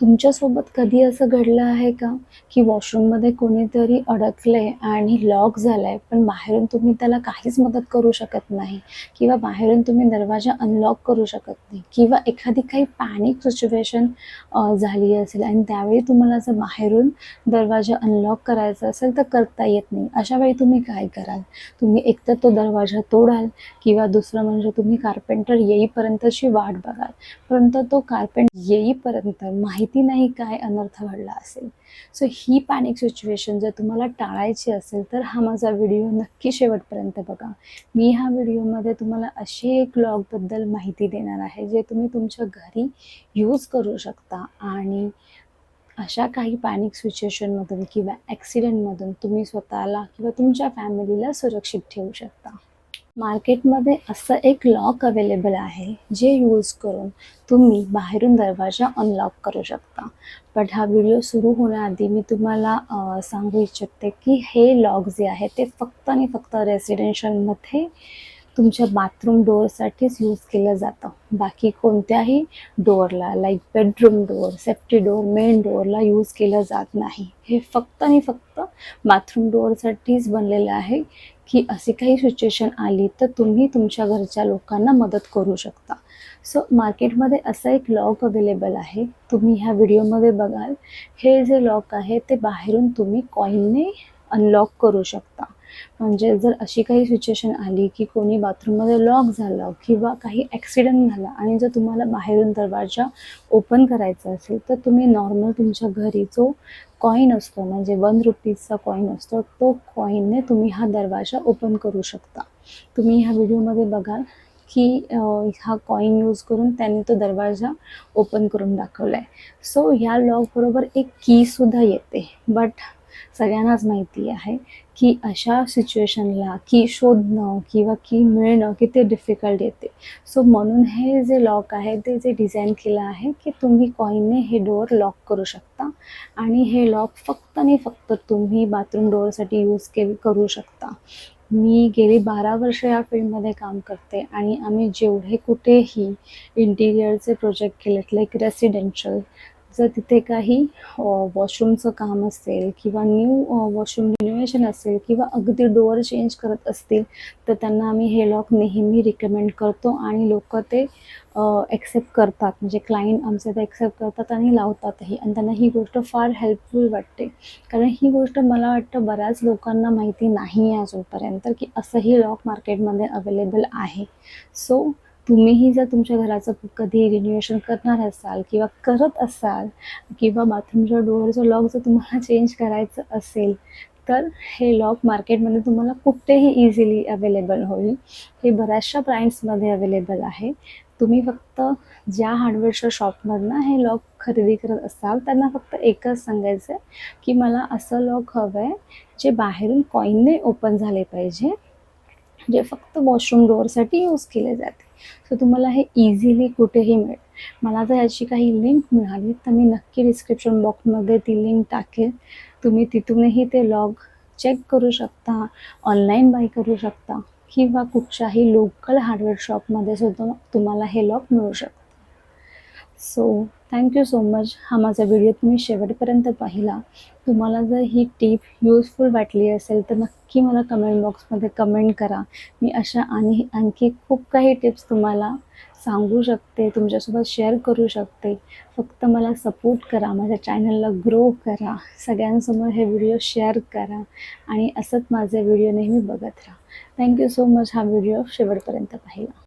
तुमच्यासोबत कधी असं घडलं आहे का, की वॉशरूममध्ये कोणीतरी अडकलंय आणि लॉक झालाय, पण बाहेरून तुम्ही त्याला काहीच मदत करू शकत नाही किंवा बाहेरून तुम्ही दरवाजा अनलॉक करू शकत नाही किंवा एखादी काही पॅनिक सिच्युएशन झाली असेल आणि त्यावेळी तुम्हाला जर बाहेरून दरवाजा अनलॉक करायचा असेल तर करता येत नाही. अशा वेळी तुम्ही काय कराल? तुम्ही एकतर तो दरवाजा तोडाल किंवा दुसरं म्हणजे तुम्ही कार्पेंटर येईपर्यंतची वाट बघाल. परंतु तो येईपर्यंत माहिती नाही काय अनर्थ घडला असेल. सो ही पॅनिक सिच्युएशन जर तुम्हाला टाळायची असेल तर हा माझा व्हिडिओ नक्की शेवटपर्यंत बघा. मी ह्या व्हिडिओमध्ये तुम्हाला अशी एक लॉकबद्दल माहिती देणार आहे जे तुम्ही तुमच्या घरी यूज करू शकता आणि अशा काही पॅनिक सिच्युएशनमधून किंवा ॲक्सिडेंटमधून तुम्ही स्वतःला किंवा तुमच्या फॅमिलीला सुरक्षित ठेवू शकता. मार्केटमध्ये असं एक लॉक अवेलेबल आहे जे यूज करून तुम्ही बाहेरून दरवाजा अनलॉक करू शकता. बट हा व्हिडिओ सुरू होण्याआधी मी तुम्हाला सांगू इच्छिते की हे लॉक जे आहे ते फक्त आणि फक्त रेसिडेन्शियलमध्ये तुमच्या बाथरूम डोअरसाठीच यूज केलं जातं. बाकी कोणत्याही डोअरला like bedroom door, safety door, main डोअरला यूज केलं जात नाही. हे फक्त आणि फक्त बाथरूम डोअरसाठीच बनलेलं आहे की अशी काही सिच्युएशन आली तर तुम्ही तुमच्या घरच्या लोकांना मदत करू शकता. सो मार्केटमध्ये असं एक लॉक अवेलेबल आहे. तुम्ही ह्या व्हिडिओमध्ये बघाल हे जे लॉक आहे ते बाहेरून तुम्ही कॉईनने अनलॉक करू शकता. म्हणजे जर अशी काही सिच्युएशन आली की कोणी बाथरूममध्ये लॉक झालं किंवा काही ॲक्सिडेंट झाला आणि जर तुम्हाला बाहेरून दरवाजा ओपन करायचा असेल तर तुम्ही नॉर्मल तुमच्या घरी जो कॉईन असतो म्हणजे ₹1चा कॉईन असतो तो कॉईनने तुम्ही हा दरवाजा ओपन करू शकता. तुम्ही ह्या व्हिडिओमध्ये बघाल की हा कॉईन यूज करून त्यांनी तो दरवाजा ओपन करून दाखवला आहे. सो ह्या लॉकबरोबर एक कीसुद्धा येते. बट सगळ्यांनाच माहिती आहे की अशा सिच्युएशनला की शोधणं किंवा की मिळणं किती डिफिकल्ट येते. सो म्हणून हे जे लॉक आहे ते जे डिझाईन केलं आहे की तुम्ही कॉईनने हे डोअर लॉक करू शकता आणि हे लॉक फक्त आणि फक्त तुम्ही बाथरूम डोअरसाठी यूज करू शकता. मी गेली 12 वर्ष या फील्डमध्ये काम करते आणि आम्ही जेवढे कुठेही इंटिरियरचे प्रोजेक्ट केलेत लाईक रेसिडेन्शियल, जर तिथे काही वॉशरूमचं काम असेल किंवा न्यू वॉशरूम रिनोव्हेशन असेल किंवा अगदी डोअर चेंज करत असतील तर त्यांना आम्ही हे लॉक नेहमी रिकमेंड करतो आणि लोकं ते ॲक्सेप्ट करतात. म्हणजे क्लायंट आमचे ते ॲक्सेप्ट करतात आणि लावतातही आणि त्यांना ही गोष्ट फार हेल्पफुल वाटते. कारण ही गोष्ट मला वाटतं बऱ्याच लोकांना माहिती नाही आहे अजूनपर्यंत की असंही लॉक मार्केटमध्ये अवेलेबल आहे. सो तुम्हीही जर तुमच्या घराचं कधी रिनोव्हेशन करणार असाल किंवा करत असाल किंवा बाथरूमच्या डोअरचं लॉक जर तुम्हाला चेंज करायचं असेल तर हे लॉक मार्केटमध्ये तुम्हाला कुठेही इझिली अवेलेबल होईल. हे बऱ्याचशा ब्रँड्समध्ये अवेलेबल आहे. तुम्ही फक्त ज्या हार्डवेअरच्या शॉपमधनं हे लॉक खरेदी करत असाल त्यांना फक्त एकच सांगायचं की मला असं लॉक हवं आहे जे बाहेरून कॉईनने ओपन झाले पाहिजे, जे फक्त वॉशरूम डोअरसाठी यूज केले जाते. सो तुम्हाला हे इझिली कुठेही मिळेल. मला जर याची काही लिंक मिळाली तर मी नक्की डिस्क्रिप्शन बॉक्समध्ये ती लिंक टाकेल. तुम्ही तिथूनही ते लॉक चेक करू शकता, ऑनलाईन बाय करू शकता किंवा कुठच्याही लोकल हार्डवेअर शॉपमध्ये सुद्धा तुम्हाला हे लॉक मिळू शकतं. So thank you so much. हा माझा व्हिडिओ तुम्ही शेवटपर्यंत पाहिला. तुम्हाला जर ही टीप यूजफुल वाटली असेल तर नक्की मला कमेंट बॉक्समध्ये कमेंट करा. मी अशा आणखी खूप काही टिप्स तुम्हाला सांगू शकते, तुमच्यासोबत शेअर करू शकते. फक्त मला सपोर्ट करा, माझ्या चॅनलला ग्रो करा, सगळ्यांसमोर हे व्हिडिओ शेअर करा आणि असंच माझे व्हिडिओ नेहमी बघत राहा. थँक्यू सो मच हा व्हिडिओ शेवटपर्यंत पाहिला.